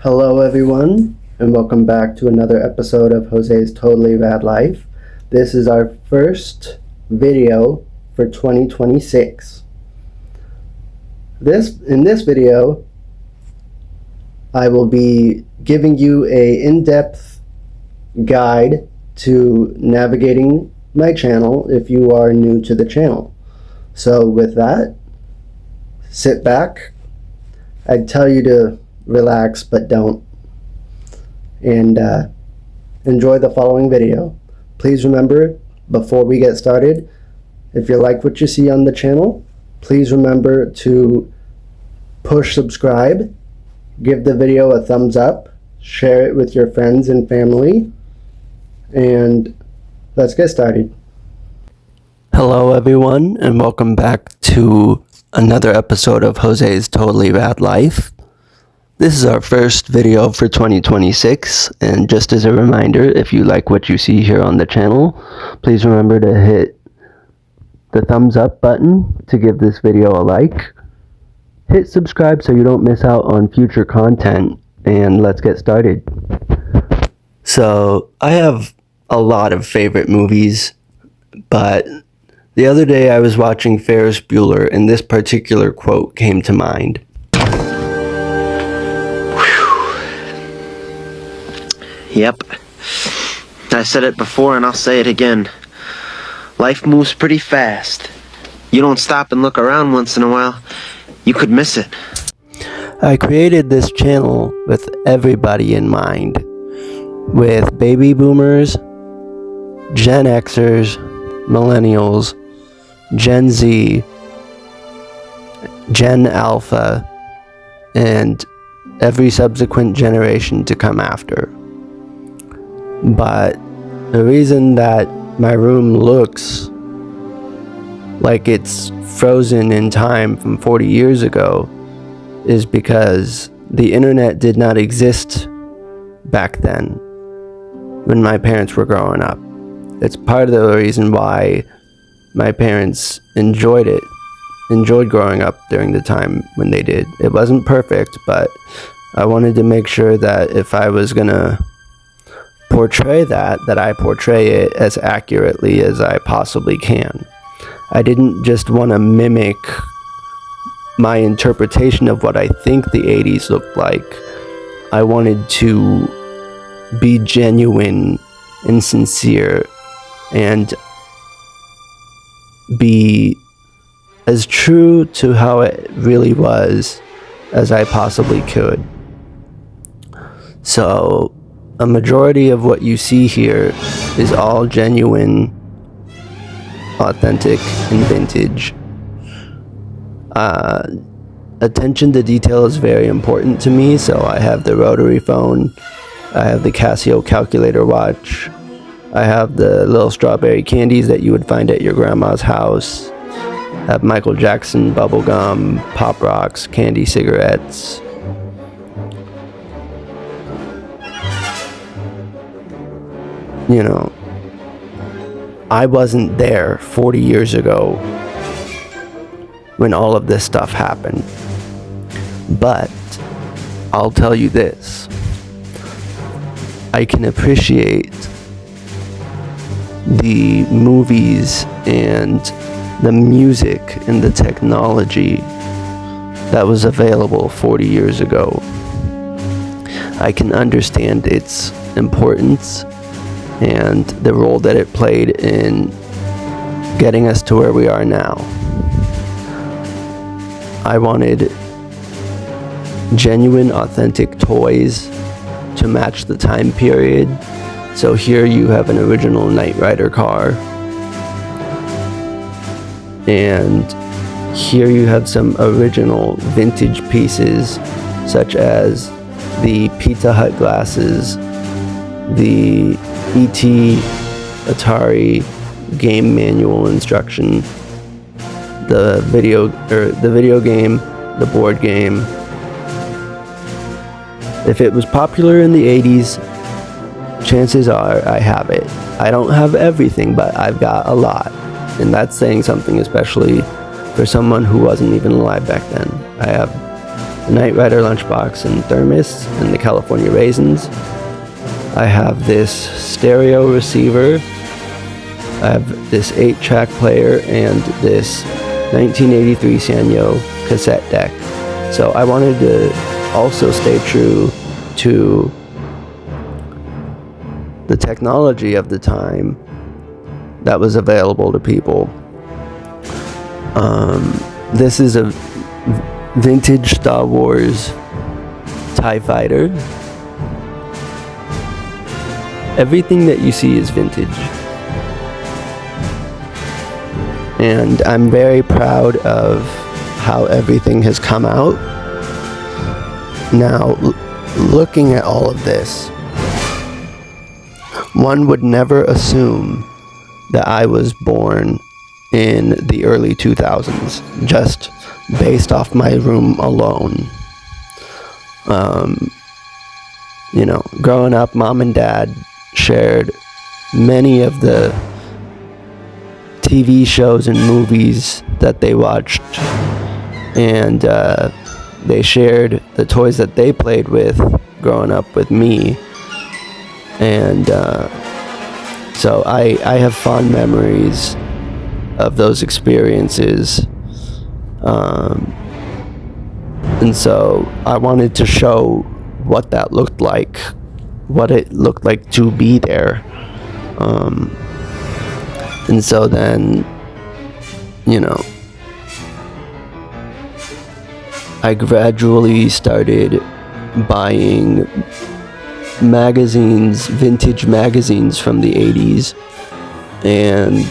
Hello everyone, and welcome back to another episode of Jose's Totally Rad Life. This is our first video for 2026. In this video, I will be giving you a in-depth guide to navigating my channel if you are new to the channel. So with that, sit back. I'd tell you to relax, but don't. And enjoy the following video. Please remember, before we get started, if you like what you see on the channel, please remember to push subscribe, give the video a thumbs up, share it with your friends and family, and let's get started. Hello everyone, and welcome back to another episode of Jose's Totally Rad Life. This is our first video for 2026, and just as a reminder, if you like what you see here on the channel, please remember to hit the thumbs up button to give this video a like. Hit subscribe so you don't miss out on future content, and let's get started. So, I have a lot of favorite movies, but the other day I was watching Ferris Bueller, and this particular quote came to mind. Yep. I said it before and I'll say it again. Life moves pretty fast. You don't stop and look around once in a while, you could miss it. I created this channel with everybody in mind. With baby boomers, Gen Xers, millennials, Gen Z, Gen Alpha, and every subsequent generation to come after. But the reason that my room looks like it's frozen in time from 40 years ago is because the internet did not exist back then when my parents were growing up. It's part of the reason why my parents enjoyed growing up during the time when they did. It wasn't perfect, but I wanted to make sure that if I was gonna portray that I portray it as accurately as I possibly can. I didn't just want to mimic my interpretation of what I think the 80s looked like. I wanted to be genuine and sincere and be as true to how it really was as I possibly could. So a majority of what you see here is all genuine, authentic, and vintage. Attention to detail is very important to me, so I have the rotary phone, I have the Casio calculator watch, I have the little strawberry candies that you would find at your grandma's house, I have Michael Jackson bubblegum, Pop Rocks, candy cigarettes. You know, I wasn't there 40 years ago when all of this stuff happened. But I'll tell you this. I can appreciate the movies and the music and the technology that was available 40 years ago. I can understand its importance and the role that it played in getting us to where we are now. I wanted genuine, authentic toys to match the time period. So here you have an original Knight Rider car. And here you have some original vintage pieces, such as the Pizza Hut glasses, the E.T. Atari game manual instruction, the video game, the board game. If it was popular in the 80s, chances are I have it. I don't have everything, but I've got a lot. And that's saying something, especially for someone who wasn't even alive back then. I have the Knight Rider lunchbox and thermos and the California raisins. I have this stereo receiver. I have this 8-track player and this 1983 Sanyo cassette deck. So I wanted to also stay true to the technology of the time that was available to people. This is a vintage Star Wars TIE Fighter. Everything that you see is vintage. And I'm very proud of how everything has come out. Now, looking at all of this, one would never assume that I was born in the early 2000s, just based off my room alone. Growing up, mom and dad shared many of the TV shows and movies that they watched, and they shared the toys that they played with growing up with me. And so I have fond memories of those experiences. And so I wanted to show what that looked like, what it looked like to be there. And so then, I gradually started buying magazines, vintage magazines from the 80s. And,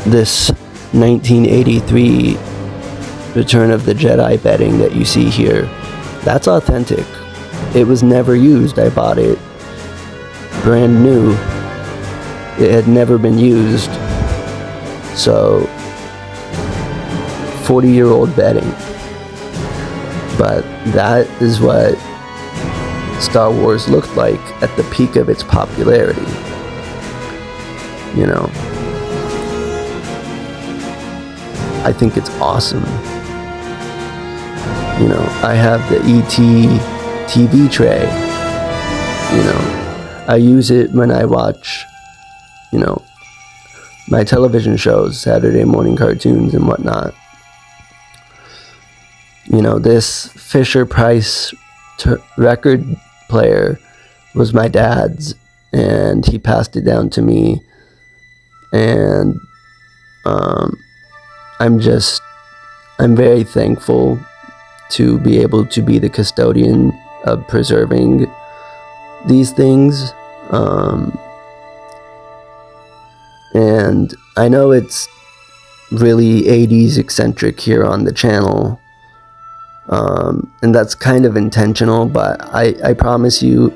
this 1983 Return of the Jedi bedding that you see here, that's authentic. It was never used. I bought it brand new. It had never been used. So, 40-year-old bedding. But that is what Star Wars looked like at the peak of its popularity. I think it's awesome. I have the E.T. TV tray. I use it when I watch, my television shows, Saturday morning cartoons and whatnot. This Fisher-Price record player was my dad's, and he passed it down to me. And I'm very thankful to be able to be the custodian of preserving these things. And I know it's really 80s eccentric here on the channel. And that's kind of intentional, but I promise you,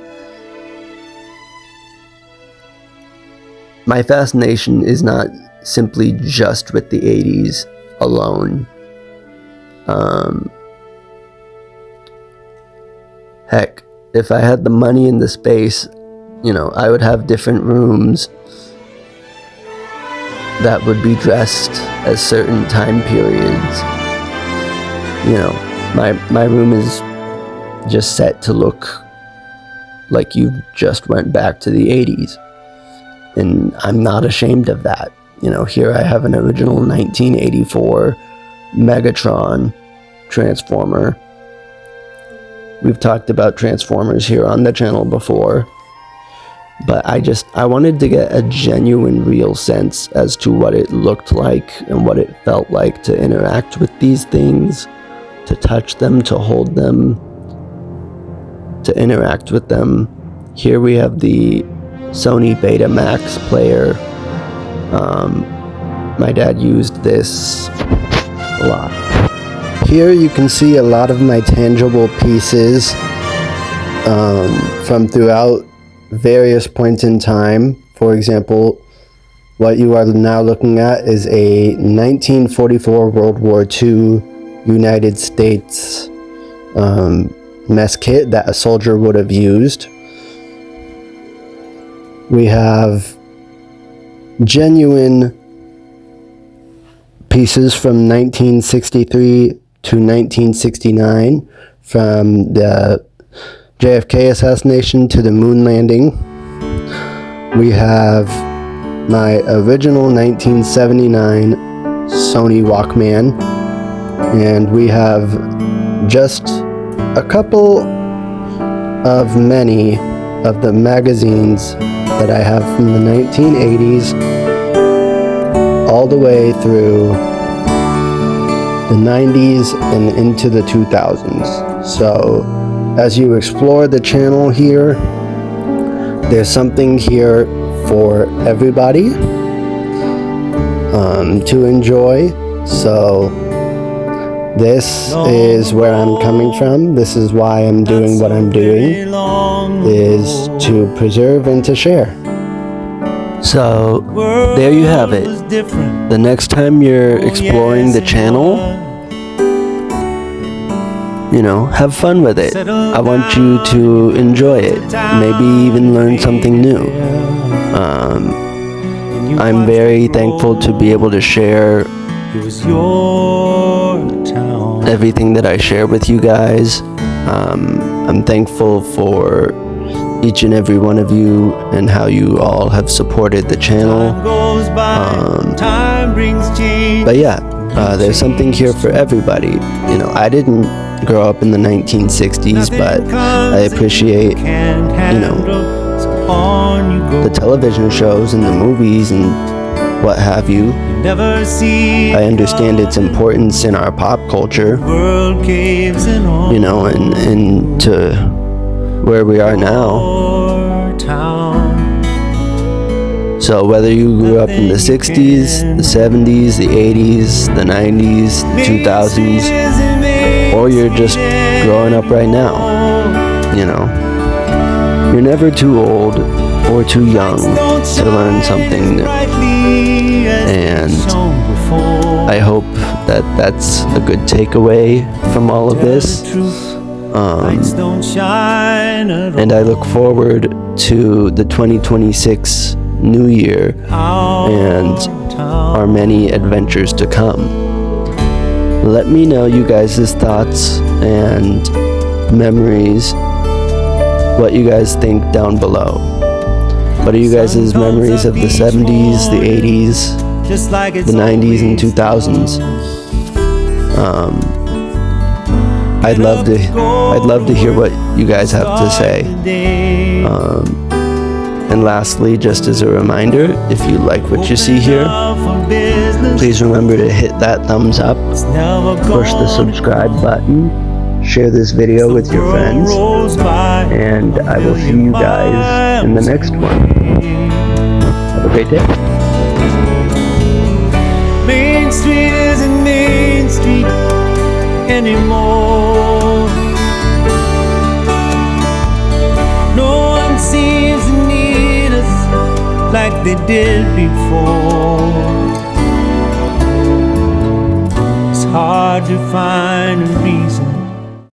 my fascination is not simply just with the 80s alone. Heck, if I had the money and the space, I would have different rooms that would be dressed as certain time periods. My room is just set to look like you just went back to the 80s. And I'm not ashamed of that. Here I have an original 1984 Megatron Transformer. We've talked about Transformers here on the channel before. But I wanted to get a genuine, real sense as to what it looked like and what it felt like to interact with these things, to touch them, to hold them, to interact with them. Here we have the Sony Betamax player. My dad used this a lot. Here you can see a lot of my tangible pieces from throughout various points in time. For example, what you are now looking at is a 1944 World War II United States mess kit that a soldier would have used. We have genuine pieces from 1963 to 1969, from the JFK assassination to the moon landing. We have my original 1979 Sony Walkman, and we have just a couple of many of the magazines that I have from the 1980s all the way through the 90s and into the 2000s. So as you explore the channel here, there's something here for everybody to enjoy. So this is where I'm coming from. This is why I'm doing what I'm doing, is to preserve and to share. So there you have it. The next time you're exploring the channel, you know, have fun with it. I want you to enjoy it. Maybe even learn something new. I'm very thankful to be able to share everything that I share with you guys. I'm thankful for each and every one of you and how you all have supported the channel. But yeah, there's something here for everybody. You know, I didn't grow up in the 1960s, but I appreciate, you know, the television shows and the movies and what have you. I understand its importance in our pop culture, you know, and to where we are now. So whether you grew up in the 60s, the 70s, the 80s, the 90s, the 2000s, or you're just growing up right now, you know, you're never too old or too young to learn something new. And I hope that that's a good takeaway from all of this. And I look forward to the 2026 new year and our many adventures to come. Let me know you guys' thoughts and memories, what you guys think down below. What are you guys' memories of the 70s, the 80s, the 90s and 2000s? I'd love to hear what you guys have to say. And lastly, just as a reminder, if you like what you see here, please remember to hit that thumbs up, push the subscribe button, share this video with your friends, and I will see you guys in the next one. Have a great day. Main Street isn't Main Street anymore. No one seems to need us like they did before. It's hard to find a reason